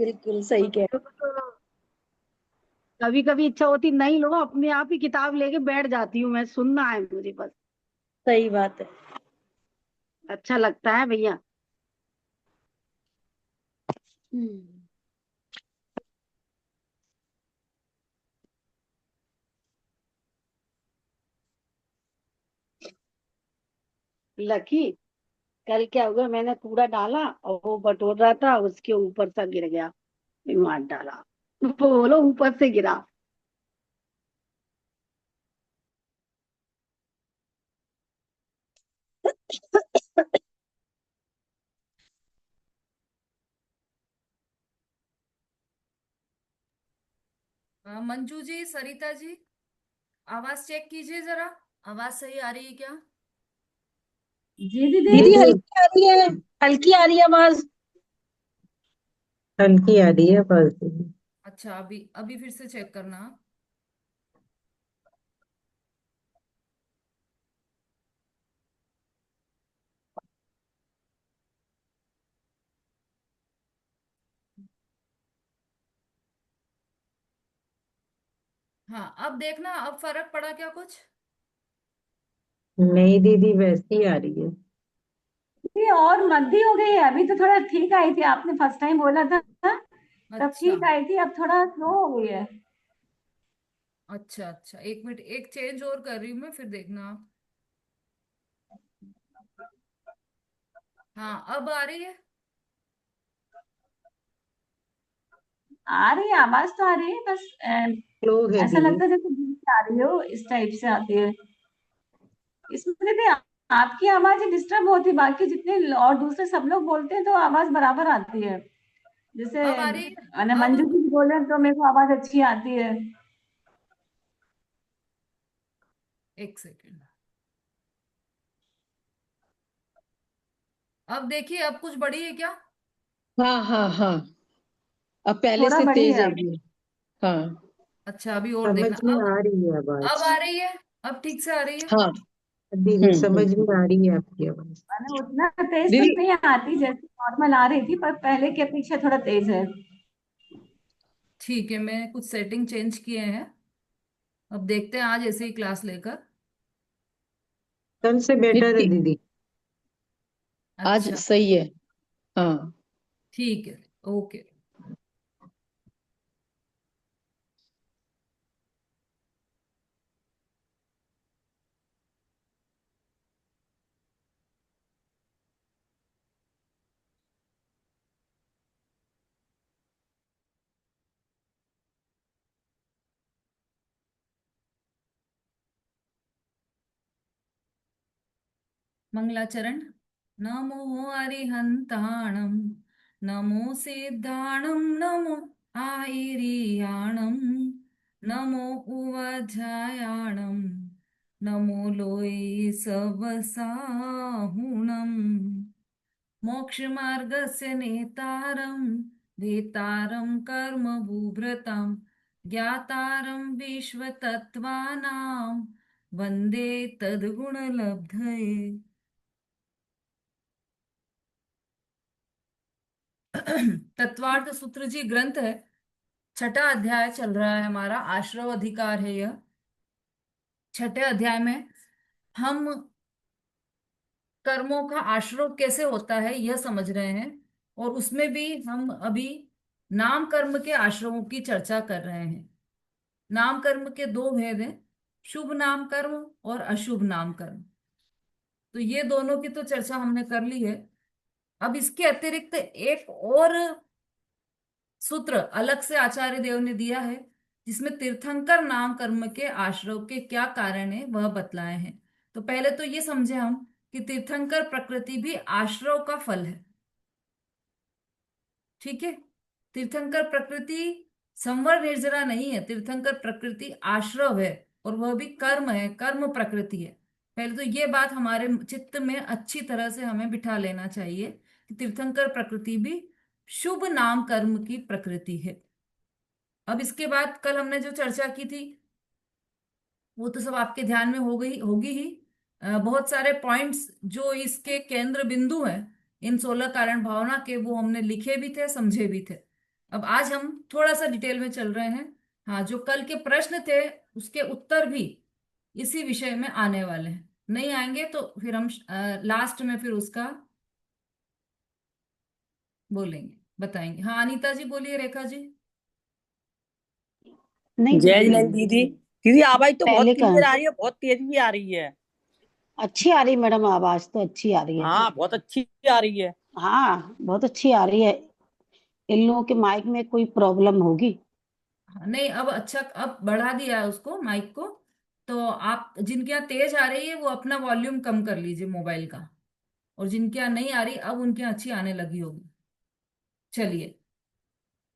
बिल्कुल सही कह तो कभी कभी इच्छा होती नहीं लो, अपने आप ही किताब लेके बैठ जाती हूँ, मैं सुनना है मुझे बस। सही बात है। अच्छा लगता है भैया। हम्म। लकी, कल क्या हुआ, मैंने कूड़ा डाला और वो बटोर रहा था, उसके ऊपर सा गिर गया, मार डाला। बोलो ऊपर से गिरा। मंजू जी, सरिता जी, आवाज चेक कीजिए जरा। आवाज सही आ रही है क्या? जी दीदी। दीदी दीदी हल्की आ रही है। हल्की आ रही है आवाज। हल्की आ रही है बस दीदी। अच्छा, अभी अभी फिर से चेक करना। हाँ, अब देखना, अब फर्क पड़ा क्या कुछ? नहीं दीदी, वैसी आ रही है। दीदी और मंदी हो गई है, अभी तो थोड़ा ठीक आई थी, आपने फर्स्ट टाइम बोला था तब अच्छा ठीक आई थी, अब थोड़ा स्लो हो गई है। अच्छा अच्छा, एक मिनट, एक चेंज और कर रही हूँ मैं, फिर देखना आप। हाँ, अब आ रही है। आ रही है, आवाज तो आ रही है, बस स्लो है ऐसा दीदी। लगता है जैसे दूर से आ रही हो, इस टाइप से आती है। इसमें दीदी आपकी आवाज ही डिस्टर्ब होती है, बाकी जितने और दूसरे सब लोग बोलते हैं तो आवाज बराबर आती है। जैसे अब आ रही है। मैंने अब मंजू जी बोले तो मेरे को आवाज अच्छी आती है। एक सेकेंड। अब देखिए, अब कुछ बढ़ी है क्या? हाँ हाँ हाँ, अब पहले थोड़ा से बड़ी तेज है है अब। ये। हाँ अच्छा, अभी और समझ देखना में अब। आ रही है अब आवाज। आ रही है। अब ठीक से आ रही है। हाँ। दीदी समझ हम्म। में आ रही है आपकी आवाज। मैंने उतना तेज तो दीदी नहीं आती, जैसे नॉर्मल आ रही थी, पर पहले की अपेक्षा थोड़ा तेज है। ठीक है, मैं कुछ सेटिंग चेंज किए हैं। अब देखते हैं आज ऐसे ही क्लास लेकर। कल से बेटर है दीदी दीदी। आज अच्छा, सही है। हाँ। ठीक है। ओके। मंगलाचरण। नमो अरिहंताणं, नमो सिद्धाणं, नमो आयरियाणं, नमो उवझायाणं, नमो लोये सवसाहुणम्, मोक्षमार्गस्य नेतारं, वेतारं कर्मभूभृतां, ज्ञातारं विश्वतत्त्वानां, वन्दे तद्गुणलब्धये। तत्वार्थ सूत्र जी ग्रंथ है। छठा अध्याय चल रहा है हमारा, आश्रव अधिकार है यह। छठे अध्याय में हम कर्मों का आश्रव कैसे होता है यह समझ रहे हैं, और उसमें भी हम अभी नाम कर्म के आश्रवों की चर्चा कर रहे हैं। नाम कर्म के दो भेद हैं, शुभ नाम कर्म और अशुभ नाम कर्म। तो ये दोनों की तो चर्चा हमने कर ली है। अब इसके अतिरिक्त एक और सूत्र अलग से आचार्य देव ने दिया है, जिसमें तीर्थंकर नाम कर्म के आश्रव के क्या कारण है वह बतलाए हैं। तो पहले तो ये समझे हम कि तीर्थंकर प्रकृति भी आश्रव का फल है। ठीक है। तीर्थंकर प्रकृति संवर निर्जरा नहीं है, तीर्थंकर प्रकृति आश्रव है, और वह भी कर्म है, कर्म प्रकृति है। पहले तो ये बात हमारे चित्त में अच्छी तरह से हमें बिठा लेना चाहिए कि तीर्थंकर प्रकृति भी शुभ नाम कर्म की प्रकृति है। अब इसके बाद कल हमने जो चर्चा की थी वो तो सब आपके ध्यान में हो गई होगी ही। बहुत सारे पॉइंट्स जो इसके केंद्र बिंदु हैं इन 16 कारण भावना के, वो हमने लिखे भी थे, समझे भी थे। अब आज हम थोड़ा सा डिटेल में चल रहे हैं। हाँ, जो कल के प्रश्न थे उसके उत्तर भी इसी विषय में आने वाले हैं। नहीं आएंगे तो फिर हम लास्ट में फिर उसका बोलेंगे, बताएंगे। हाँ अनीता जी बोलिए, रेखा जी। नहीं जय दीदी, जैन दीदी। दीदी आवाज तो बहुत पहले का क्लियर आ रही है, बहुत तेज भी आ रही है। अच्छी आ रही है मैडम, आवाज तो अच्छी आ रही है। हाँ बहुत अच्छी आ रही है। हाँ बहुत अच्छी आ रही है। इन लोगों के माइक में कोई प्रॉब्लम होगी। हाँ, नहीं अब अच्छा, अब बढ़ा दिया है उसको, माइक को। तो आप जिनके यहाँ तेज आ रही है वो अपना वॉल्यूम कम कर लीजिए मोबाइल का, और जिनके यहाँ नहीं आ रही अब उनके यहाँ अच्छी आने लगी होगी। चलिए,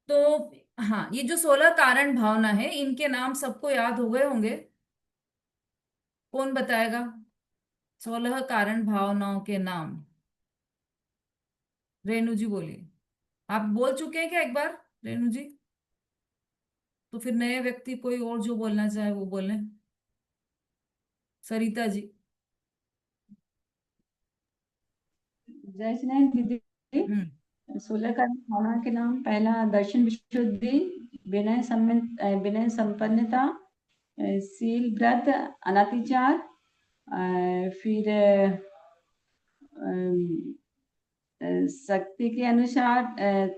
तो हाँ, ये जो 16 कारण भावना है इनके नाम सबको याद हो गए होंगे। कौन बताएगा 16 कारण भावनाओं के नाम? रेणु जी बोलिए। आप बोल चुके हैं क्या एक बार, रेणु जी? तो फिर नए व्यक्ति कोई और जो बोलना चाहे वो बोले। सरिता जी। जय श्री राम दीदी। हम्म। 16 कर्म भावना के नाम, पहला दर्शन विशुद्धि, विनय संपन्नता, शील व्रत, अनातिचार, फिर शक्ति के अनुसार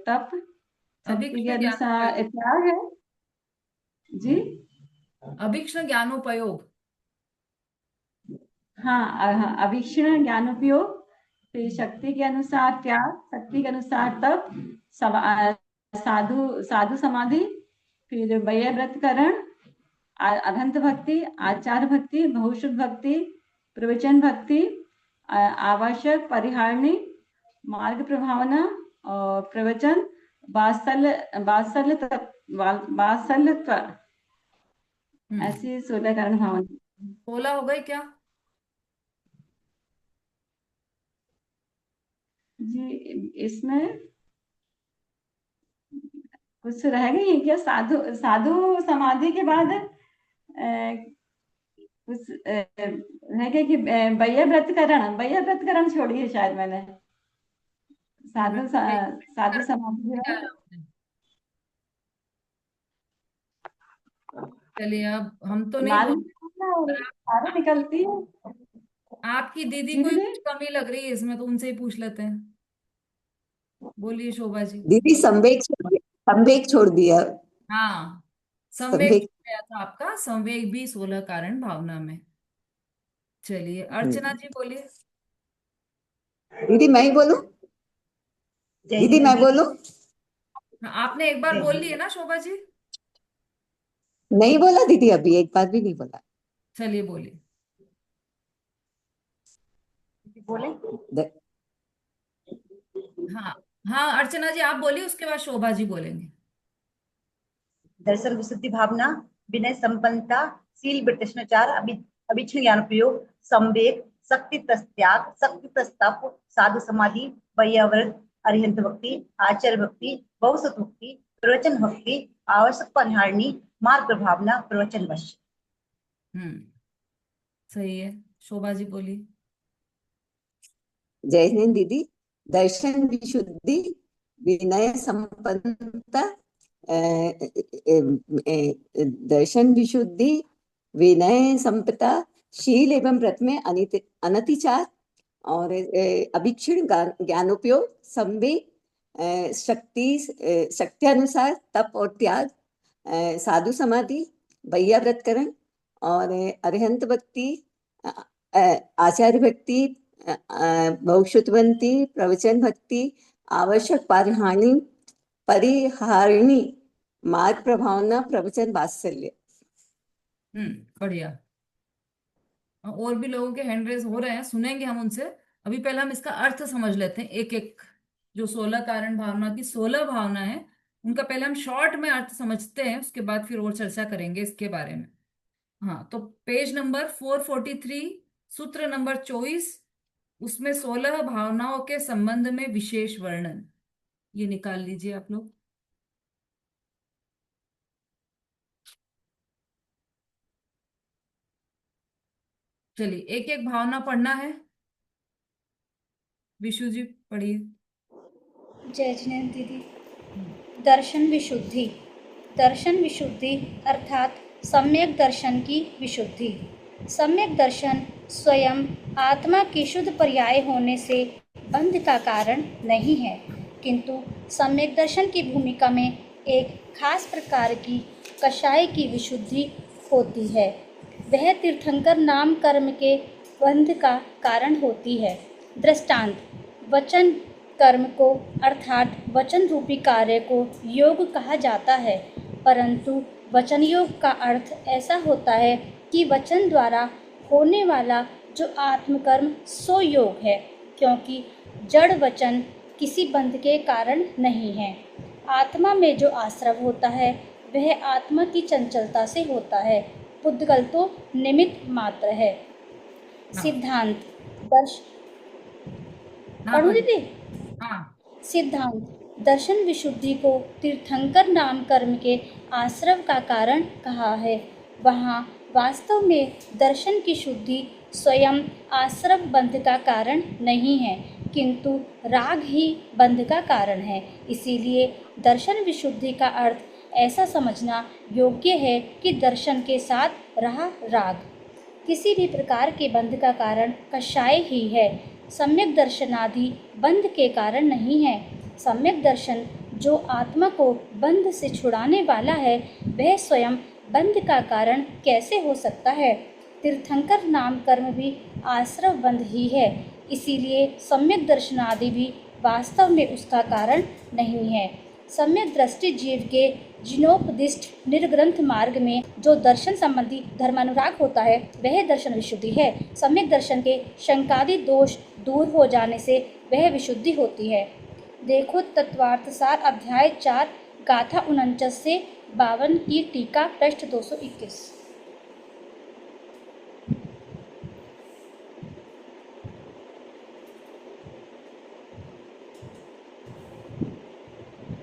तप, शक्ति के अभीक्ष्ण अनुसार ज्ञानोपयोग। त्याग है जी। अभीक्ष्ण ज्ञानोपयोग। हाँ, अभीक्षण ज्ञानोपयोग, फिर शक्ति के अनुसार त्याग, शक्ति के अनुसार तप, साधु साधु समाधि, फिर वय व्रतकरण, अनंत भक्ति, आचार भक्ति, बहुशुद्ध भक्ति, प्रवचन भक्ति, आवश्यक परिहारणी, मार्ग प्रभावना और प्रवचन, वात्सल्य, ऐसी 16 कारण भावना। 16 हो गए क्या? जी, इसमें कुछ रह गई है क्या? साधु साधु समाधि के बाद कुछ रह गया कि वय व्रतकरण छोड़ी है शायद मैंने। साधु समाधि के बाद चलिए, अब हम तो नहीं मार्ग बोल, में पर सारे निकलती है आपकी दीदी जी को ही दीदी। कुछ कमी लग रही है इसमें, तो उनसे ही पूछ लेते हैं। बोलिए शोभा जी। दीदी संवेग छोड़ दिया। हाँ, संवेग संवेग। गया था आपका, संवेग भी 16 कारण भावना में। चलिए अर्चना जी बोलिए। दीदी मैं ही बोलूं? दीदी मैं बोलूं? हाँ, आपने एक बार बोल लिए ना शोभा जी। नहीं बोला दीदी, अभी एक बार भी नहीं बोला। चलिए बोलिए। द- हाँ हाँ, अर्चना जी आप बोलिए, उसके बाद शोभा जी बोलेंगे। दर्शन विशुद्धि भावना, विनय संपन्नता, शील वृत्तिचार, अभिक्षण ज्ञानोपयोग, संवेग, शक्ति त्याग, शक्ति तप, साधु समाधि, वैयाव्रत, अरिहंत भक्ति, आचार्य भक्ति, बहुसुत भक्ति, प्रवचन भक्ति, आवश्यक परिहारिणी, मार्ग प्रभावना, प्रवचन वश। सही है, शोभा जी बोलिए। जय हिंद दीदी। दर्शन विशुद्धि, विनय संपन्नता, दर्शन विशुद्धि, विनय संपदा, शील एवं व्रत में अनतिचार, और अभीक्षण ज्ञानोपयोग, संवेग, शक्ति अनुसार तप और त्याग, साधु समाधि, वैयाव्रतकरण, और अरिहंत भक्ति, आचार्य भक्ति, बहुश्रुतवंती, प्रवचन भक्ति, आवश्यक परिहारिणी, मार्ग प्रभावना, प्रवचन वात्सल्य। बढ़िया। और भी लोगों के हैंड रेज हो रहे हैं, सुनेंगे हम उनसे। अभी पहले हम इसका अर्थ समझ लेते हैं, एक एक जो 16 कारण भावना की 16 भावना है उनका पहले हम शॉर्ट में अर्थ समझते हैं, उसके बाद फिर और चर्चा करेंगे इसके बारे में। हाँ, तो पेज नंबर 443, सूत्र नंबर 24, उसमें 16 भावनाओं के संबंध में विशेष वर्णन, ये निकाल लीजिए आप लोग। चलिए एक एक भावना पढ़ना है। विशु जी पढ़िए। जय जिनेन्द्र दीदी। दर्शन विशुद्धि। दर्शन विशुद्धि अर्थात सम्यक दर्शन की विशुद्धि। सम्यक दर्शन स्वयं आत्मा की शुद्ध पर्याय होने से बंध का कारण नहीं है, किंतु सम्यक दर्शन की भूमिका में एक खास प्रकार की कषाय की विशुद्धि होती है। वह तीर्थंकर नाम कर्म के बंध का कारण होती है। दृष्टांत, वचन कर्म को अर्थात वचन रूपी कार्य को योग कहा जाता है, परंतु वचन योग का अर्थ ऐसा होता है कि वचन द्वारा होने वाला जो आत्मकर्म सो योग है, क्योंकि जड़ वचन किसी बंध के कारण नहीं है। आत्मा में जो आश्रव होता है वह आत्मा की चंचलता से होता है, पुद्गल तो निमित्त मात्र है। हाँ। सिद्धांत दर्श हाँ, पढ़ू दीदी। हाँ, सिद्धांत दर्शन विशुद्धि को तीर्थंकर नाम कर्म के आश्रव का कारण कहा है। वहाँ वास्तव में दर्शन की शुद्धि स्वयं आश्रव बंध का कारण नहीं है, किंतु राग ही बंध का कारण है। इसीलिए दर्शन विशुद्धि का अर्थ ऐसा समझना योग्य है कि दर्शन के साथ रहा राग। किसी भी प्रकार के बंध का कारण कषाय ही है। सम्यक दर्शनादि बंध के कारण नहीं है। सम्यक दर्शन जो आत्मा को बंध से छुड़ाने वाला है, वह स्वयं बंध का कारण कैसे हो सकता है? तीर्थंकर नाम कर्म भी आश्रव बंध ही है, इसीलिए सम्यक दर्शनादि भी वास्तव में उसका कारण नहीं है। सम्यक दृष्टि जीव के जिनोपदिष्ट निर्ग्रंथ मार्ग में जो दर्शन संबंधी धर्मानुराग होता है, वह दर्शन विशुद्धि है। सम्यक दर्शन के शंकादि दोष दूर हो जाने से वह विशुद्धि होती है। देखो तत्वार्थ सार अध्याय 4 गाथा 49 से 52 की टीका पृष्ठ 221।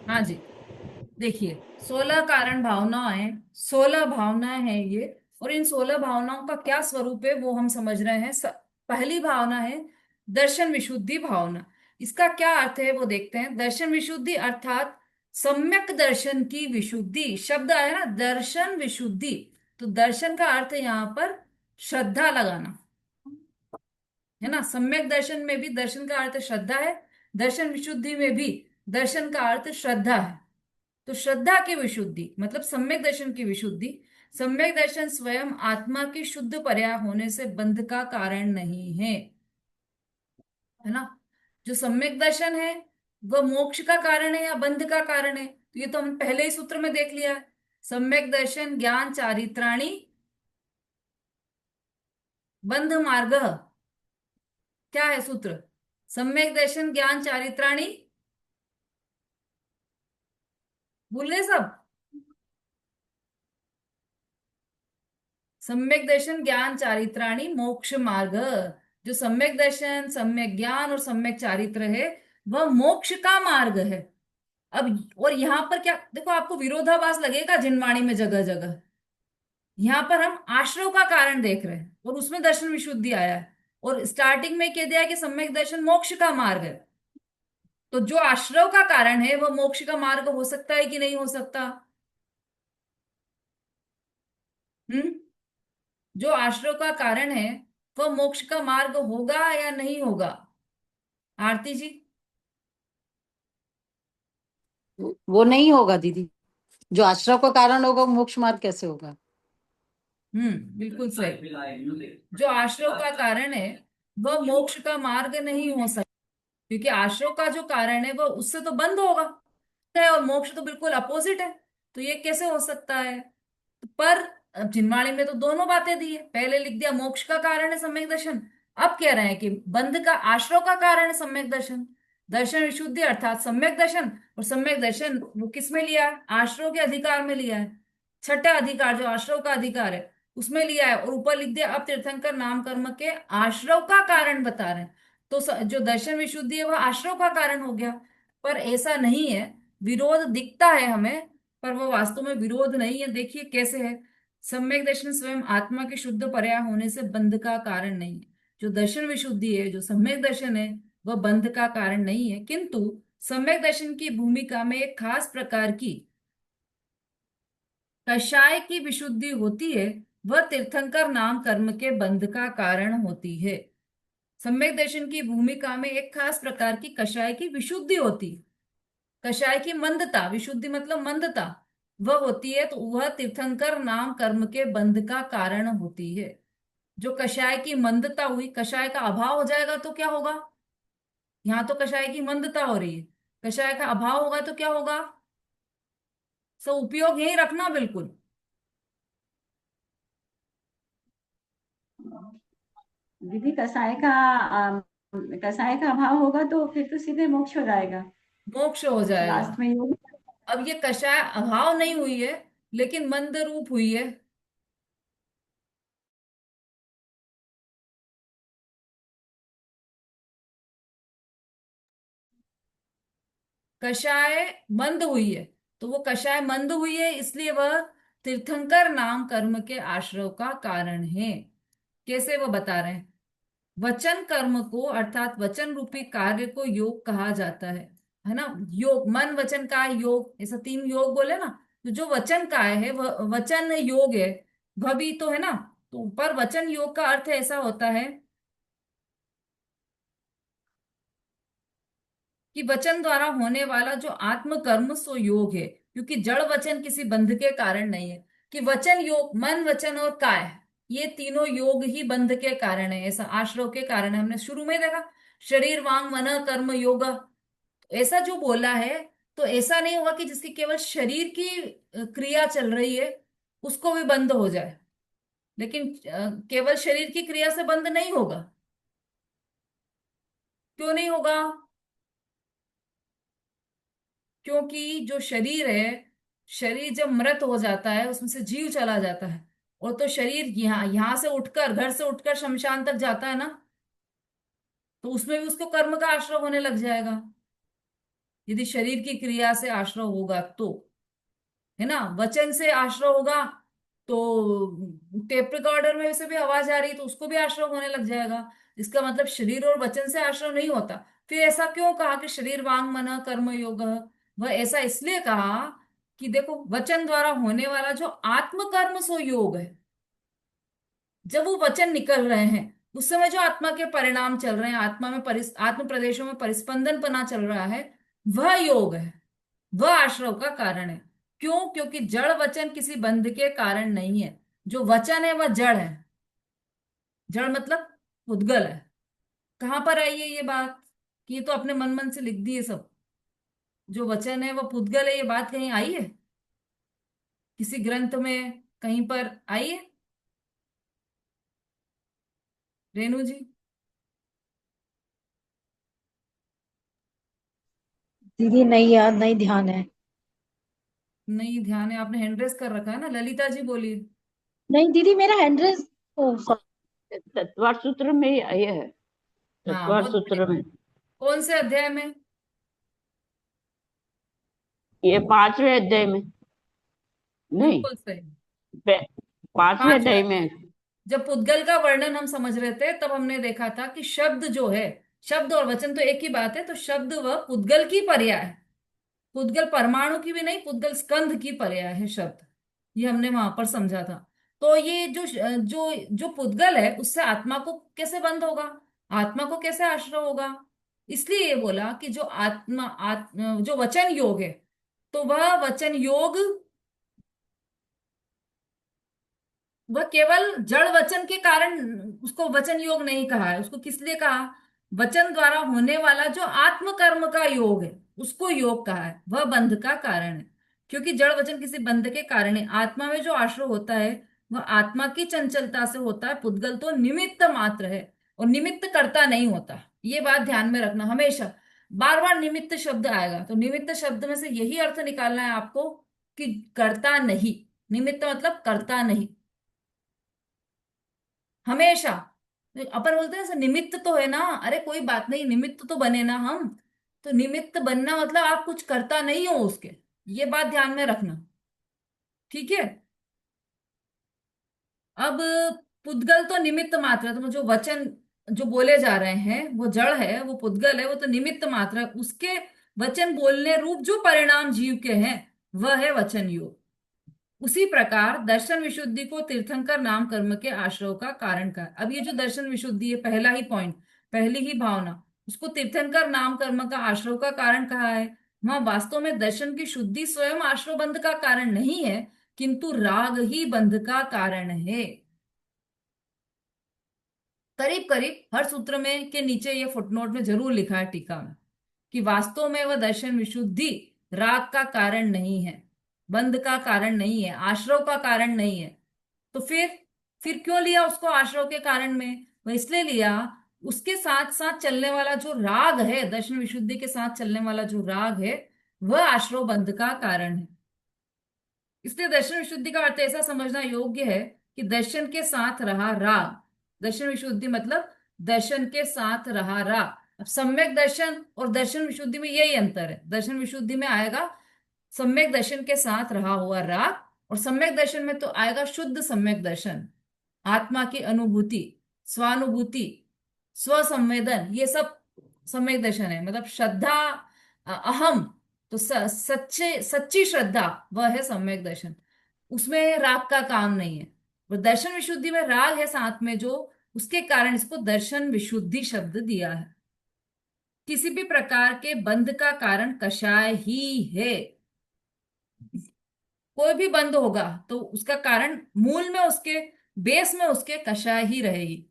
हाँ जी, देखिए 16 कारण भावनाएं, 16 भावनाएं हैं ये, और इन 16 भावनाओं का क्या स्वरूप है वो हम समझ रहे हैं। पहली भावना है दर्शन विशुद्धि भावना। इसका क्या अर्थ है वो देखते हैं। दर्शन विशुद्धि अर्थात सम्यक दर्शन की विशुद्धि। शब्द आया ना, दर्शन विशुद्धि, तो दर्शन का अर्थ यहाँ पर श्रद्धा लगाना है ना। सम्यक दर्शन में भी दर्शन का अर्थ श्रद्धा है, दर्शन विशुद्धि में भी दर्शन का अर्थ श्रद्धा है। तो श्रद्धा की विशुद्धि मतलब सम्यक दर्शन की विशुद्धि। सम्यक दर्शन स्वयं आत्मा की शुद्ध पर्याय होने से बंध का कारण नहीं है ना। जो सम्यक दर्शन है वह मोक्ष का कारण है या बंध का कारण है, तो ये तो हम पहले ही सूत्र में देख लिया है। सम्यक दर्शन ज्ञान चारित्राणी बंध मार्ग, क्या है सूत्र? सम्यक दर्शन ज्ञान चारित्राणी, भूल गए सब? सम्यक दर्शन ज्ञान चारित्राणी मोक्ष मार्ग। जो सम्यक दर्शन, सम्यक ज्ञान और सम्यक चारित्र है वह मोक्ष का मार्ग है। अब और यहाँ पर क्या देखो, आपको विरोधाभास लगेगा जिनवाणी में जगह जगह। यहाँ पर हम आश्रव का कारण देख रहे हैं और उसमें दर्शन विशुद्धि आया है, और स्टार्टिंग में कह दिया कि सम्यक दर्शन मोक्ष का मार्ग है। तो जो आश्रव का कारण है वह मोक्ष का मार्ग हो सकता है कि नहीं हो सकता? हम्म, जो आश्रव का कारण है वह मोक्ष का मार्ग होगा या नहीं होगा? आरती जी। वो नहीं होगा दीदी। जो आश्रव का कारण होगा वो मोक्ष मार्ग कैसे होगा? बिल्कुल सही। जो आश्रव का कारण है वह मोक्ष का मार्ग नहीं हो सकता, क्योंकि आश्रव का जो कारण है वह उससे तो बंद होगा है, और मोक्ष तो बिल्कुल अपोजिट है। तो ये कैसे हो सकता है? पर अब जिनवाणी में तो दोनों बातें दी है। पहले लिख दिया मोक्ष का कारण है सम्यक दर्शन, अब कह रहे हैं कि बंध का आश्रव का कारण है सम्यक दर्शन। दर्शन विशुद्धि अर्थात सम्यक दर्शन, और सम्यक दर्शन वो किस में लिया है? आश्रव के अधिकार में लिया है। छठा अधिकार जो आश्रव का अधिकार है उसमें लिया है, और ऊपर लिख दिया अब तीर्थंकर नाम कर्म के आश्रव का कारण बता रहे हैं। तो जो दर्शन विशुद्धि है वह आश्रव का कारण हो गया। पर ऐसा नहीं है, विरोध दिखता है हमें पर वो वास्तव में विरोध नहीं है। देखिए कैसे है। सम्यक दर्शन स्वयं आत्मा के शुद्ध पर्याय होने से बंध का कारण नहीं है। जो दर्शन विशुद्धि है, जो सम्यक दर्शन है, वह बंध का कारण नहीं है, किंतु सम्यक दर्शन की भूमिका में एक खास प्रकार की कषाय की विशुद्धि होती है, वह तीर्थंकर नाम कर्म के बंध का कारण होती है। सम्यक दर्शन की भूमिका में एक खास प्रकार की कषाय की विशुद्धि होती है। कषाय की मंदता, विशुद्धि मतलब मंदता, वह होती है, तो वह तीर्थंकर नाम कर्म के बंध का कारण होती है। जो कषाय की मंदता हुई, कषाय का अभाव हो जाएगा तो क्या होगा? यहाँ तो कषाय की मंदता हो रही है, कषाय का अभाव होगा तो क्या होगा? सो उपयोग यही रखना बिल्कुल। दीदी कसाय का अभाव होगा तो फिर तो सीधे मोक्ष हो जाएगा, मोक्ष हो जाएगा। लास्ट में योग। अब ये कषाय अभाव नहीं हुई है, लेकिन मंद रूप हुई है। कषाय मंद हुई है, तो वो कषाय मंद हुई है, इसलिए वह तीर्थंकर नाम कर्म के आश्रव का कारण है। कैसे वो बता रहे हैं? वचन कर्म को अर्थात वचन रूपी कार्य को योग कहा जाता है ना। योग, मन वचन काय योग, ऐसा 3 योग बोले ना। तो जो वचन काय है वह वचन योग है, वह भी तो है ना। तो पर वचन योग का अर्थ ऐसा होता है कि वचन द्वारा होने वाला जो आत्म कर्म सो योग है, क्योंकि जड़ वचन किसी बंध के कारण नहीं है। कि वचन योग, मन वचन और काय, ये तीनों योग ही बंध के कारण है, ऐसा आश्रव के कारण है। हमने शुरू में देखा शरीर वांग मन कर्म योग, ऐसा जो बोला है, तो ऐसा नहीं होगा कि जिसकी केवल शरीर की क्रिया चल रही है उसको भी बंद हो जाए। लेकिन केवल शरीर की क्रिया से बंद नहीं होगा। क्यों नहीं होगा? क्योंकि जो शरीर है, शरीर जब मृत हो जाता है उसमें से जीव चला जाता है, और तो शरीर यहाँ से उठकर, घर से उठकर शमशान तक जाता है ना, तो उसमें भी उसको कर्म का आश्रय होने लग जाएगा, यदि शरीर की क्रिया से आश्रय होगा तो, है ना। वचन से आश्रय होगा तो टेप रिकॉर्डर में से भी आवाज आ रही तो उसको भी आश्रय होने लग जाएगा। इसका मतलब शरीर और वचन से आश्रय नहीं होता। फिर ऐसा क्यों कहा कि शरीर वांग मन कर्म योग? वह ऐसा इसलिए कहा कि देखो, वचन द्वारा होने वाला जो आत्म कर्म सो योग है, जब वो वचन निकल रहे हैं उस समय जो आत्मा के परिणाम चल रहे हैं, आत्मा में आत्म प्रदेशों में परिस्पंदन पना चल रहा है, वह योग है, वह आश्रव का कारण है। क्यों? क्योंकि जड़ वचन किसी बंध के कारण नहीं है। जो वचन है वह जड़ है। जड़ मतलब उद्गल है। कहां पर आई है ये बात? कि ये तो अपने मन मन से लिख दिए सब। जो वचन है वह पुद्गल है, ये बात कहीं आई है? किसी ग्रंथ में कहीं पर आई है? रेणु जी? दीदी नहीं याद, नहीं ध्यान है। नहीं ध्यान है? आपने हैंड रेस कर रखा है ना। ललिता जी बोलिए। नहीं दीदी, मेरा हैंड्रेस तत्वार सूत्र में ये है, हाँ, तत्वार बहुत सूत्र बढ़िया। में कौन से अध्याय में? ये 5वें अध्याय में, नहीं बिल्कुल सही। 5वें 5वें अध्याय अध्याय। में। जब पुद्गल का वर्णन हम समझ रहे थे तब हमने देखा था कि शब्द जो है, शब्द और वचन तो एक ही बात है, तो शब्द वह पुद्गल की पर्याय है। पुद्गल परमाणु की भी नहीं, पुद्गल स्कंध की पर्याय है शब्द। ये हमने वहां पर समझा था। तो ये जो जो जो पुद्गल है उससे आत्मा को कैसे बंध होगा, आत्मा को कैसे आश्रय होगा? इसलिए ये बोला कि जो जो वचन योग है, तो वह वचन योग, वह केवल जड़ वचन के कारण उसको वचन योग नहीं कहा है। उसको किस लिए कहा? वचन द्वारा होने वाला जो आत्म कर्म का योग है उसको योग कहा है, वह बंध का कारण है। क्योंकि जड़ वचन किसी बंध के कारण है। आत्मा में जो आश्रय होता है वह आत्मा की चंचलता से होता है। पुद्गल तो निमित्त मात्र है और निमित्त करता नहीं होता। ये बात ध्यान में रखना हमेशा। बार बार निमित्त शब्द आएगा, तो निमित्त शब्द में से यही अर्थ निकालना है आपको कि करता नहीं। निमित्त मतलब करता नहीं, हमेशा। अपन बोलते हैं निमित्त तो है ना, अरे कोई बात नहीं, निमित्त तो बने ना हम। तो निमित्त बनना मतलब आप कुछ करता नहीं हो उसके, ये बात ध्यान में रखना, ठीक है। अब पुद्गल तो निमित्त मात्र है, तो जो वचन जो बोले जा रहे हैं वो जड़ है, वो पुद्गल है, वो तो निमित्त मात्र है। उसके वचन बोलने रूप जो परिणाम जीव के हैं वह है वचन योग। उसी प्रकार दर्शन विशुद्धि को तीर्थंकर नाम कर्म के आश्रव का कारण का। अब ये जो दर्शन विशुद्धि है, पहला ही पॉइंट, पहली ही भावना, उसको तीर्थंकर नाम कर्म का आश्रव का कारण कहा है। वहां वास्तव में दर्शन की शुद्धि स्वयं आश्रव बंध का कारण नहीं है, किंतु राग ही बंध का कारण है। करीब करीब हर सूत्र में के नीचे ये फुटनोट में जरूर लिखा है टीका में कि वास्तव में वह दर्शन विशुद्धि राग का कारण नहीं है, बंध का कारण नहीं है, आश्रव का कारण नहीं है। तो फिर क्यों लिया उसको आश्रव के कारण में? वह इसलिए लिया, उसके साथ साथ चलने वाला जो राग है, दर्शन विशुद्धि के साथ चलने वाला जो राग है, वह आश्रव बंध का कारण है। इसलिए दर्शन विशुद्धि का अर्थ ऐसा समझना योग्य है कि दर्शन के साथ रहा राग। दर्शन विशुद्धि मतलब दर्शन के साथ रहा राग। अब सम्यक दर्शन और दर्शन विशुद्धि में यही अंतर है। दर्शन विशुद्धि में आएगा सम्यक दर्शन के साथ रहा हुआ राग, और सम्यक दर्शन में तो आएगा शुद्ध सम्यक दर्शन, आत्मा की अनुभूति, स्वानुभूति, स्वसंवेदन, ये सब सम्यक दर्शन है। मतलब श्रद्धा, अहम, तो सच्चे सच्ची श्रद्धा वह है सम्यक दर्शन। उसमें राग का काम नहीं है। और दर्शन विशुद्धि में राग है साथ में, जो उसके कारण इसको दर्शन विशुद्धि शब्द दिया है। किसी भी प्रकार के बंध का कारण कषाय ही है। कोई भी बंध होगा तो उसका कारण मूल में, उसके बेस में उसके कषाय ही रहेगी।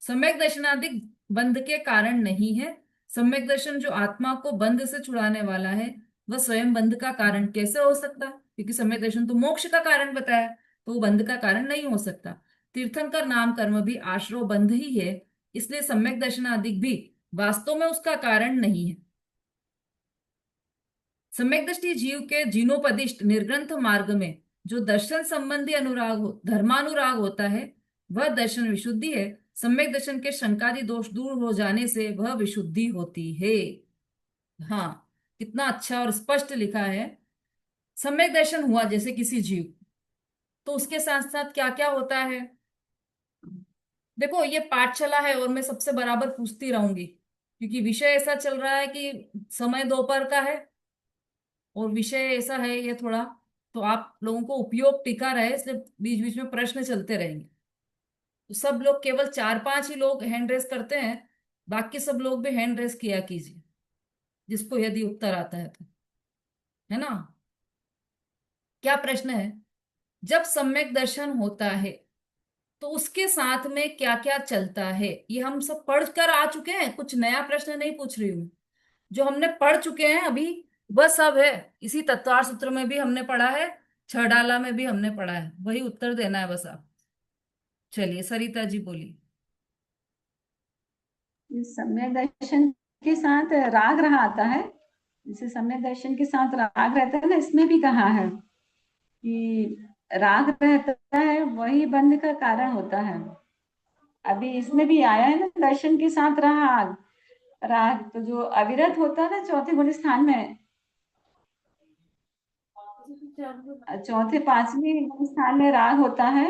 सम्यक दर्शनादि बंध के कारण नहीं है। सम्यक दर्शन जो आत्मा को बंध से छुड़ाने वाला है, वह स्वयं बंध का कारण कैसे हो सकता है? क्योंकि सम्यक दर्शन तो मोक्ष का कारण बताया, तो वो बंध का कारण नहीं हो सकता। तीर्थंकर नाम कर्म भी आश्रव बंध ही है, इसलिए सम्यक दर्शनादि भी वास्तव में उसका कारण नहीं है। सम्यक दृष्टि जीव के जीनोपदिष्ट निर्ग्रंथ मार्ग में जो दर्शन संबंधी धर्मानुराग होता है, वह दर्शन विशुद्धि है। सम्यक दर्शन के शंकादि दोष दूर हो जाने से वह विशुद्धि होती है। हाँ, कितना अच्छा और स्पष्ट लिखा है। सम्यक दर्शन हुआ जैसे किसी जीव, तो उसके साथ साथ क्या क्या होता है? देखो, ये पाठ चला है और मैं सबसे बराबर पूछती रहूंगी, क्योंकि विषय ऐसा चल रहा है कि समय दोपहर का है और विषय ऐसा है ये थोड़ा, तो आप लोगों को उपयोग टिका रहे, इसलिए बीच बीच में प्रश्न चलते रहेंगे। तो सब लोग, केवल 4-5 ही लोग हैंड रेस करते हैं, बाकी सब लोग भी हैंड रेस किया कीजिए, जिसको यदि उत्तर आता है तो, है ना? क्या प्रश्न है? जब सम्यक दर्शन होता है तो उसके साथ में क्या क्या चलता है? ये हम सब पढ़ कर आ चुके हैं, कुछ नया प्रश्न नहीं पूछ रही हूँ। जो हमने पढ़ चुके हैं अभी वह सब है। इसी तत्वार सूत्र में भी हमने पढ़ा है, छह डाला में भी हमने पढ़ा है, वही उत्तर देना है बस आप। चलिए सरिता जी बोलिए। इस सम्यक दर्शन के साथ राग रहा आता है, जैसे सम्यक दर्शन के साथ राग रहता है ना, इसमें भी कहा है कि राग रहता है वही बंध का कारण होता है। अभी इसमें भी आया है ना, दर्शन के साथ राग। राग तो जो अविरत होता है ना, चौथे गुण स्थान में, चौथे 5वें गुण स्थान में राग होता है,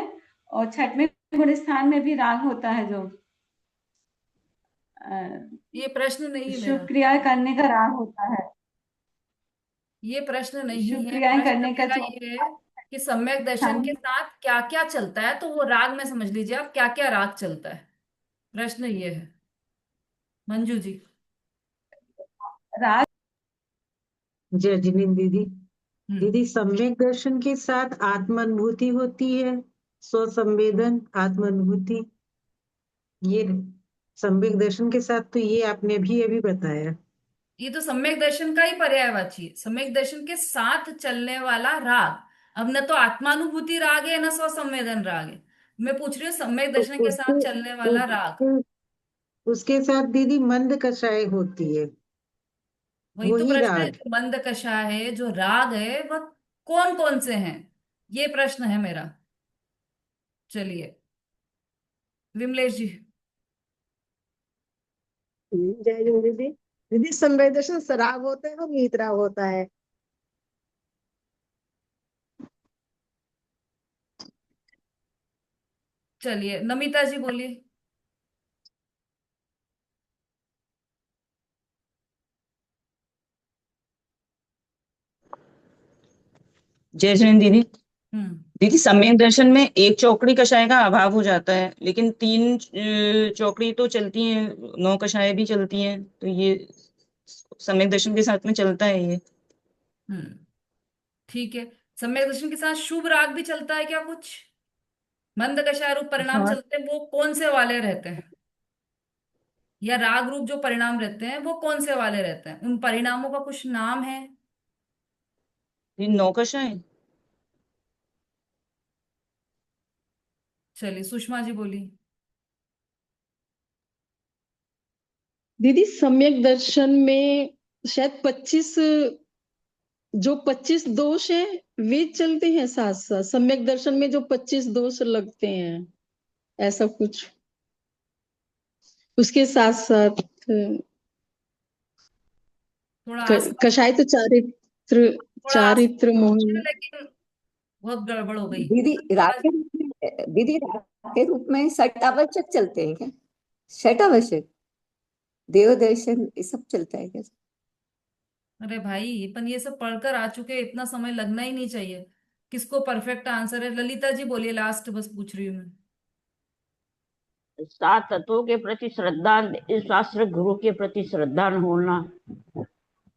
और 6वें गुण स्थान में भी राग होता है, जो ये प्रश्न नहीं है शुभ मेरा, क्रिया करने का राग होता है। ये प्रश्न नहीं शुभ है। क्रियाएं प्रश्न करने का मेरा ये है कि सम्यक दर्शन के साथ क्या क्या चलता है, तो वो राग में समझ लीजिए आप क्या क्या राग चलता है। प्रश्न ये है। मंजू जी। राग। जय जिनेन्द्र दीदी। हम्म, दीदी, सम्यक दर्शन के साथ आत्मानुभूति होती है, स्वसंवेदन, आत्मानुभूति। ये सम्यक दर्शन के साथ तो ये आपने भी अभी बताया। ये तो सम्यक दर्शन का ही पर्यायवाची है, सम्यक दर्शन के साथ चलने वाला राग। अब न तो आत्मानुभूति राग है, न स्व संवेदन राग है। मैं पूछ रही हूँ सम्यक तो दर्शन के साथ चलने वाला राग। उसके उसके साथ दीदी मंद कषाय होती है, वही तो वही प्रश्न है, राग। जो मंद कषा है, जो राग है, वह कौन कौन से हैं? ये प्रश्न है मेरा। चलिए विमलेश जी। जय हिंद दीदी। दीदी, सम्यक दर्शन सराग होता है और वीतराग होता है। चलिए नमिता जी बोलिए। जय जैन दीदी। हम्म दीदी सम्यक दर्शन में एक चौकड़ी कषाय का अभाव हो जाता है, लेकिन तीन चौकड़ी तो चलती हैं, 9 कषाय भी चलती हैं, तो ये सम्यक दर्शन के साथ में चलता है ये। हम्म ठीक है। सम्यक दर्शन के साथ शुभ राग भी चलता है क्या कुछ? मंद कषाय रूप परिणाम हाँ चलते हैं, वो कौन से वाले रहते हैं? या राग रूप जो परिणाम रहते हैं वो कौन से वाले रहते हैं? उन परिणामों का कुछ नाम है? ये 9 कषाय। चलिए सुषमा जी बोली। दीदी सम्यक दर्शन में शायद 25, जो 25 दोष हैं वे चलते हैं साथ साथ। सम्यक दर्शन में जो 25 दोष लगते हैं, ऐसा कुछ उसके साथ साथ थोड़ा आसान, कषाय तो चारित्र, थोड़ा आसान चारित्र मोहन। लेकिन बहुत गड़बड़ हो गई। दीदी राग के रूप में, दीदी राग के रूप में षट आवश्यक चलते हैं क्या? षट आवश्यक, देव दर्शन ये सब चलता है क्या? अरे भाई अपन ये सब पढ़कर आ चुके हैं, इतना समय लगना ही नहीं चाहिए। किसको परफेक्ट आंसर है? ललिता जी बोलिए, लास्ट बस पूछ रही हूँ मैं। 7 तत्वों के प्रति श्रद्धा, शास्त्र गुरु के प्रति श्रद्धा होना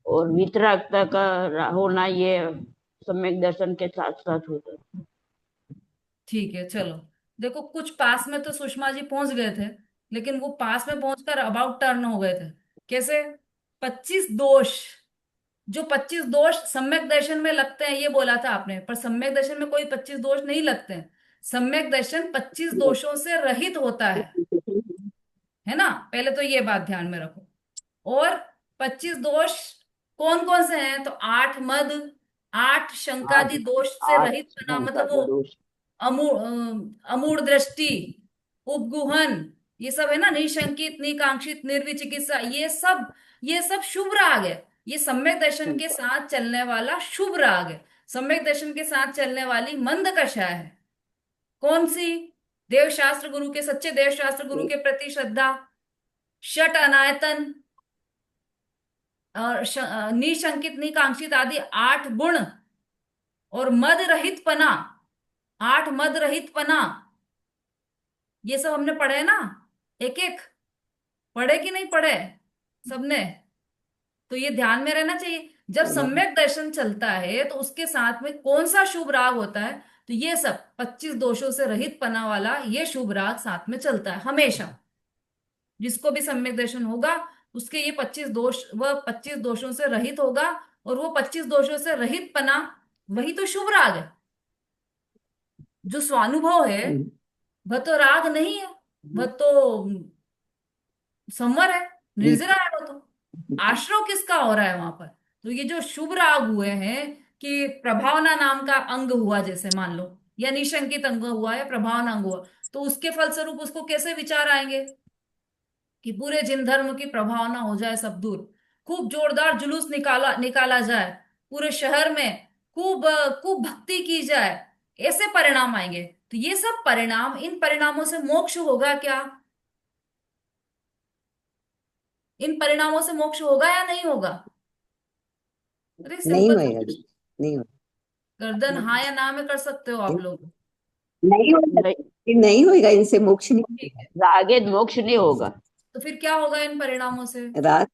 और वितरागता का होना, ये सम्यक दर्शन के साथ साथ होता है। ठीक है चलो, देखो कुछ पास में तो सुषमा जी पहुंच गए थे, लेकिन वो पास में पहुंचकर अबाउट टर्न हो गए थे। कैसे? 25 दोष, जो 25 दोष सम्यक दर्शन में लगते हैं ये बोला था आपने, पर सम्यक दर्शन में कोई 25 दोष नहीं लगते हैं। सम्यक दर्शन 25 दोषों से रहित होता है ना? पहले तो ये बात ध्यान में रखो। और 25 दोष कौन कौन से हैं? तो 8 मद, 8 शंकादि दोष से रहित बना, मतलब वो अमूढ़ दृष्टि, उपगुहन, ये सब है ना, निशंकित, निकांक्षित, निर्विचिकित्सा, ये सब शुभ राग है। ये सम्यक दर्शन के साथ चलने वाला शुभ राग है। सम्यक दर्शन के साथ चलने वाली मंद कषाय है कौन सी? देव शास्त्र गुरु के, सच्चे देव शास्त्र गुरु के प्रति श्रद्धा, षट अनायतन और निशंकित, निकांक्षित आदि 8 गुण, और मद रहित पना, 8 मद रहित पना। ये सब हमने पढ़े ना, एक एक पढ़े कि नहीं पढ़े सबने? तो ये ध्यान में रहना चाहिए। जब सम्यक दर्शन चलता है तो उसके साथ में कौन सा शुभ राग होता है? तो ये सब 25 दोषों से रहित पना वाला ये शुभ राग साथ में चलता है हमेशा। जिसको भी सम्यक दर्शन होगा उसके ये 25 दोष, वह 25 दोषों से रहित होगा, और वो 25 दोषों से रहित पना वही तो शुभ राग है। जो स्वानुभव है वह तो राग नहीं है, वह तो संवर है, निर्जरा है वो तो। आश्रव किसका हो रहा है वहां पर? तो ये जो शुभ राग हुए हैं, कि प्रभावना नाम का अंग हुआ जैसे मान लो, या निशंकित अंग हुआ या प्रभावना अंग हुआ, तो उसके फलस्वरूप उसको कैसे विचार आएंगे कि पूरे जिन धर्म की प्रभावना हो जाए सब दूर, खूब जोरदार जुलूस निकाला निकाला जाए, पूरे शहर में खूब खूब भक्ति की जाए, ऐसे परिणाम आएंगे। तो ये सब परिणाम, इन परिणामों से मोक्ष होगा क्या? इन परिणामों से मोक्ष होगा या नहीं होगा? अरे नहीं सिंपल, होएगा जी, नहीं होगा। गर्दन हाँ या ना में कर सकते हो आप लोग। नहीं होगा, नहीं होएगा, इनसे मोक्ष नहीं ठीक है, रागे मोक्ष नहीं होगा, तो फिर क्या होगा इन परिणामों से? राग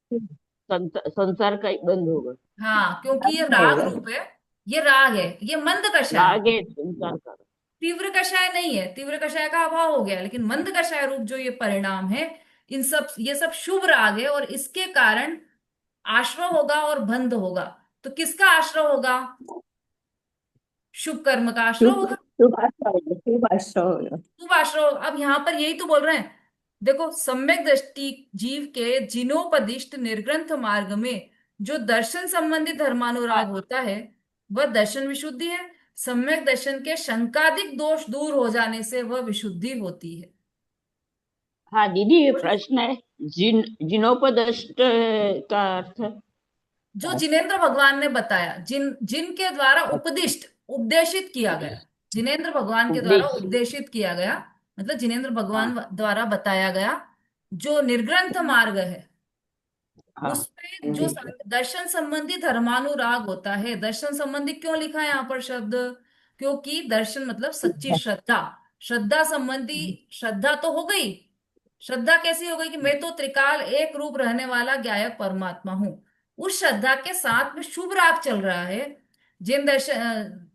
संसार का ही बंद होगा। हाँ, क्योंकि ये राग राग होगा। रूप है, ये राग है, ये मंद कषाय है। रागे संसार का, तीव्र कषाय नहीं है, तीव्र कषाय का अभाव हो गया, लेकिन मंद कषाय रूप जो ये परिणाम है, इन सब, ये सब शुभ राग है, और इसके कारण आश्रव होगा और बंध होगा। तो किसका आश्रव होगा? शुभ कर्म का आश्रव शुभ होगा, शुभ आश्रय होगा, शुभ आश्रय होगा। शुभ आश्रव। अब यहाँ पर यही तो बोल रहे हैं, देखो सम्यक दृष्टि जीव के जिनोपदिष्ट निर्ग्रंथ मार्ग में जो दर्शन संबंधी धर्मानुराग होता है वह दर्शन विशुद्धि है। सम्यक दर्शन के शंकादिक दोष दूर हो जाने से वह विशुद्धि होती है। हाँ दीदी ये प्रश्न है, जिनोपदिष्ट का अर्थ? जो जिनेन्द्र भगवान ने बताया, जिनके द्वारा उपदिष्ट, उपदेशित किया गया, जिनेन्द्र भगवान के द्वारा उपदेशित किया गया, मतलब जिनेन्द्र भगवान द्वारा बताया गया जो निर्ग्रंथ मार्ग है, हाँ उसमें जो दर्शन संबंधी धर्मानुराग होता है, दर्शन संबंधी क्यों लिखा है यहाँ पर शब्द? क्योंकि दर्शन मतलब सच्ची श्रद्धा, श्रद्धा संबंधी। श्रद्धा तो हो गई, श्रद्धा कैसी हो गई कि मैं तो त्रिकाल एक रूप रहने वाला ज्ञायक परमात्मा हूं। उस श्रद्धा के साथ में शुभ राग चल रहा है। जिन दर्शन,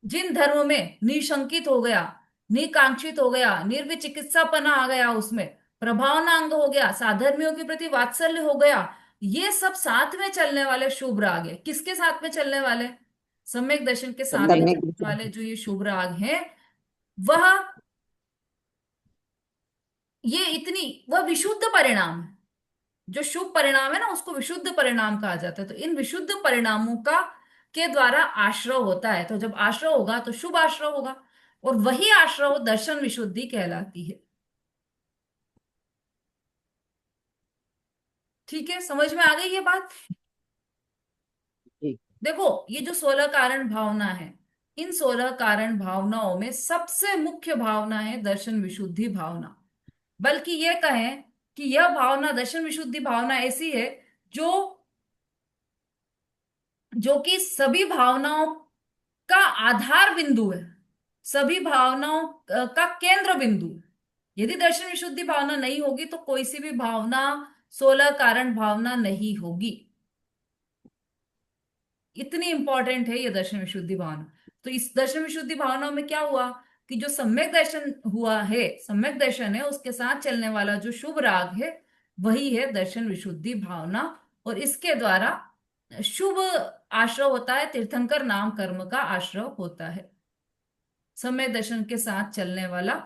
जिन धर्म में निशंकित हो गया, निकांक्षित हो गया, निर्विचिकित्सापना आ गया, उसमें प्रभावनांग हो गया, साधर्मियों के प्रति वात्सल्य हो गया, ये सब साथ में चलने वाले शुभ राग है। किसके साथ में चलने वाले? सम्यक दर्शन के साथ में सम्यक चलने वाले जो ये शुभ राग हैं, वह ये इतनी, वह विशुद्ध परिणाम है। जो शुभ परिणाम है ना, उसको विशुद्ध परिणाम कहा जाता है। तो इन विशुद्ध परिणामों का के द्वारा आश्रव होता है। तो जब आश्रव होगा तो शुभ आश्रव होगा, और वही आश्रव दर्शन विशुद्धि कहलाती है। ठीक है, समझ में आ गई ये बात? देखो, ये जो 16 कारण भावना है, इन 16 कारण भावनाओं में सबसे मुख्य भावना है दर्शन विशुद्धि भावना। बल्कि ये कहें कि यह भावना, दर्शन विशुद्धि भावना ऐसी है जो जो कि सभी भावनाओं का आधार बिंदु है, सभी भावनाओं का केंद्र बिंदु है। यदि दर्शन विशुद्धि भावना नहीं होगी तो कोई सी भी भावना 16 कारण भावना नहीं होगी। इतनी इंपॉर्टेंट है ये दर्शन विशुद्धि भावना। तो इस दर्शन विशुद्धि भावना में क्या हुआ कि जो सम्यक दर्शन हुआ है, सम्यक दर्शन है, उसके साथ चलने वाला जो शुभ राग है वही है दर्शन विशुद्धि भावना। और इसके द्वारा शुभ आश्रव होता है, तीर्थंकर नाम कर्म का आश्रव होता है, सम्यक दर्शन के साथ चलने वाला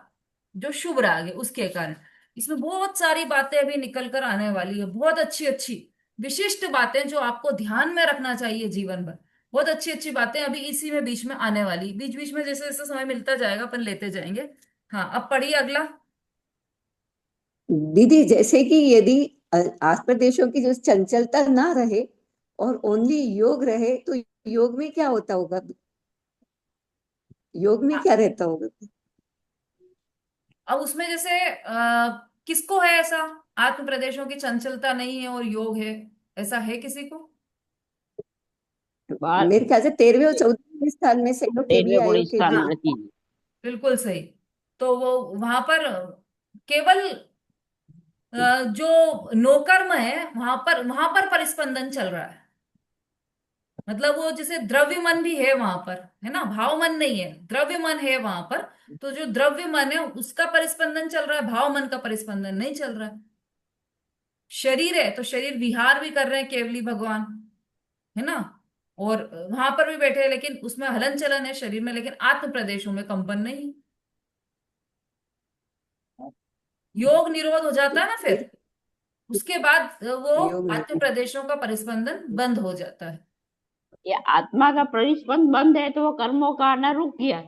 जो शुभ राग है उसके कारण। इसमें बहुत सारी बातें अभी निकल कर आने वाली है, बहुत अच्छी अच्छी विशिष्ट बातें जो आपको ध्यान में रखना चाहिए जीवन भर। बहुत अच्छी अच्छी बातें अभी इसी में बीच में आने वाली, बीच बीच में जैसे जैसे समय मिलता जाएगा अपन लेते जाएंगे। हाँ, अब पढ़िए अगला। दीदी, जैसे कि यदि आस प्रदेशों की जो चंचलता ना रहे और ओनली योग रहे, तो योग में क्या होता होगा? योग में क्या रहता होगा? अब उसमें जैसे किसको है ऐसा, आत्म प्रदेशों की चंचलता नहीं है और योग है, ऐसा है किसी को? मेरे ख्याल से 13वें और 14वें स्थान में से लोग के भी 13वें गुण आयोग के स्थान भी। में रहती है। बिल्कुल सही। तो वो वहां पर केवल जो नोकर्म है वहां पर परिस्पंदन चल रहा है। मतलब वो जैसे द्रव्य मन भी है वहां पर, है ना, भाव मन नहीं है, द्रव्य मन है वहां पर। तो जो द्रव्य मन है उसका परिस्पंदन चल रहा है, भाव मन का परिस्पंदन नहीं चल रहा है। शरीर है तो शरीर विहार भी कर रहे हैं केवली भगवान, है ना, और वहां पर भी बैठे हैं, लेकिन उसमें हलन चलन है शरीर में, लेकिन आत्म प्रदेशों में कंपन नहीं। योग निरोध हो जाता है ना, फिर उसके बाद वो आत्म प्रदेशों का परिस्पंदन बंद हो जाता है। ये आत्मा का परिस्पंद बंद है तो वो कर्मों का आना रुक गया,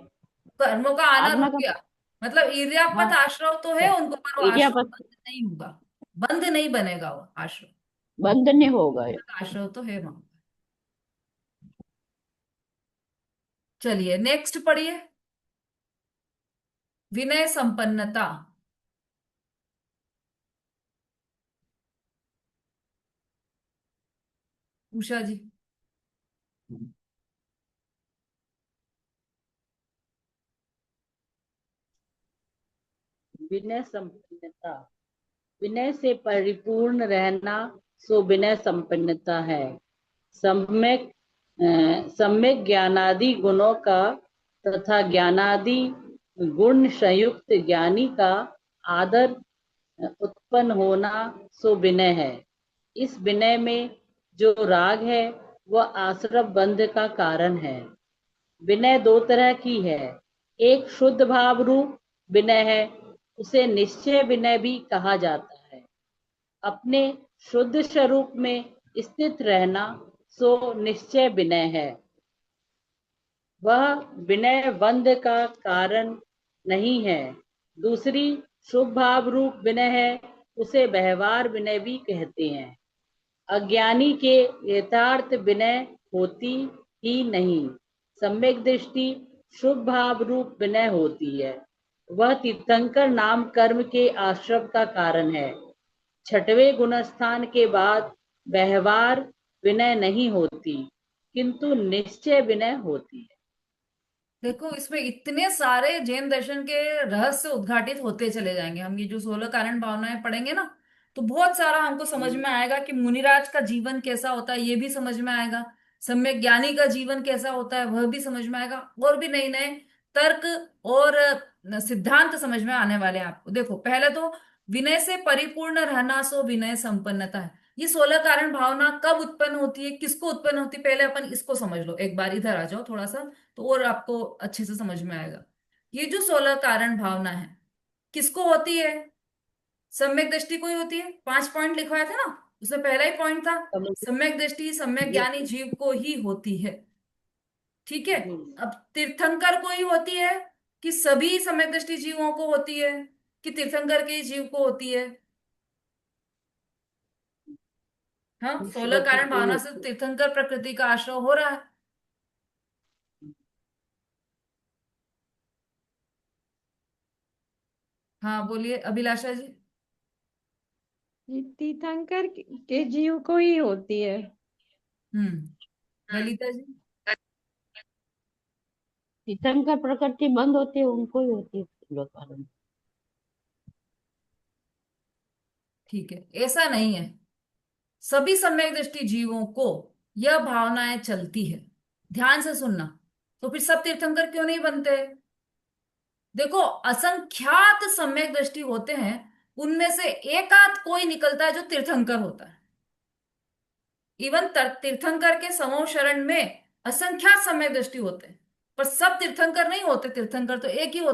कर्मों का आना आत्मा रुक का। गया। मतलब ईर्ष्यापत हाँ, आश्रव तो है उनको, पर वो आश्रव इरियापत बंद नहीं होगा, बंद नहीं बनेगा वो आश्रव, बंद नहीं होगा। आश्रव तो है वहां। चलिए नेक्स्ट पढ़िए, विनय संपन्नता। उषा जी। विनय संपन्नता, विनय से परिपूर्ण रहना सो विनय संपन्नता है। सम्यक सम्यक ज्ञानादि गुणों का तथा ज्ञानादि गुण संयुक्त ज्ञानी का आदर उत्पन्न होना सो विनय है। इस विनय में जो राग है वह आश्रव बंध का कारण है। विनय दो तरह की है, एक शुद्ध भाव रूप विनय है, उसे निश्चय विनय भी कहा जाता है। अपने शुद्ध स्वरूप में स्थित रहना सो निश्चय विनय है। वह विनय बंध का कारण नहीं है। दूसरी शुभ भाव रूप विनय है, उसे व्यवहार विनय भी कहते हैं। अज्ञानी के यथार्थ विनय होती ही नहीं। सम्यक दृष्टि शुभ भाव रूप विनय होती है। वह तीर्थंकर नाम कर्म के आश्रव का कारण है। छठवें गुणस्थान के बाद व्यवहार विनय नहीं होती, किंतु निश्चय विनय होती है। देखो, इसमें इतने सारे जैन दर्शन के रहस्य उद्घाटित होते चले जाएंगे। हम ये जो 16 कारण भावनाएं पढ़ेंगे ना, तो बहुत सारा हमको समझ में आएगा कि मुनिराज का जीवन कैसा होता है, ये भी समझ में आएगा। सम्यक ज्ञानी का जीवन कैसा होता है, वह भी समझ में आएगा। और भी नए नए तर्क और सिद्धांत समझ में आने वाले हैं आपको। देखो, पहले तो विनय से परिपूर्ण रहना सो विनय संपन्नता है। ये 16 कारण भावना कब उत्पन्न होती है, किसको उत्पन्न होती है, पहले अपन इसको समझ लो। एक बार इधर आ जाओ थोड़ा सा, तो और आपको अच्छे से समझ में आएगा। ये जो 16 कारण भावना है, किसको होती है? सम्यक दृष्टि को ही होती है। 5 पॉइंट लिखवाया था ना, उसमें पहला ही पॉइंट था, सम्यक दृष्टि सम्यक ज्ञानी जीव को ही होती है। ठीक है। अब तीर्थंकर को ही होती है कि सभी सम्यक दृष्टि जीवों को होती है, कि तीर्थंकर के ही जीव को होती है? हाँ, 16 कारण भावना से तीर्थंकर प्रकृति का आश्रय हो रहा है। हाँ, बोलिए अभिलाषा जी। तीर्थंकर के जीव को ही होती है। ललिता जी। तीर्थंकर प्रकृति बंद होती है, उनको ही होती है 16 कारण। ठीक है, ऐसा नहीं है। सभी सम्यक दृष्टि जीवों को यह भावनाएं चलती है। ध्यान से सुनना। तो फिर सब तीर्थंकर क्यों नहीं बनते? देखो, असंख्यात सम्यक दृष्टि होते हैं, उनमें से एकाध कोई निकलता है जो तीर्थंकर होता है। इवन तीर्थंकर के समूह शरण में असंख्यात सम्यक दृष्टि होते हैं, पर सब तीर्थंकर नहीं होते। तीर्थंकर तो एक ही होता है।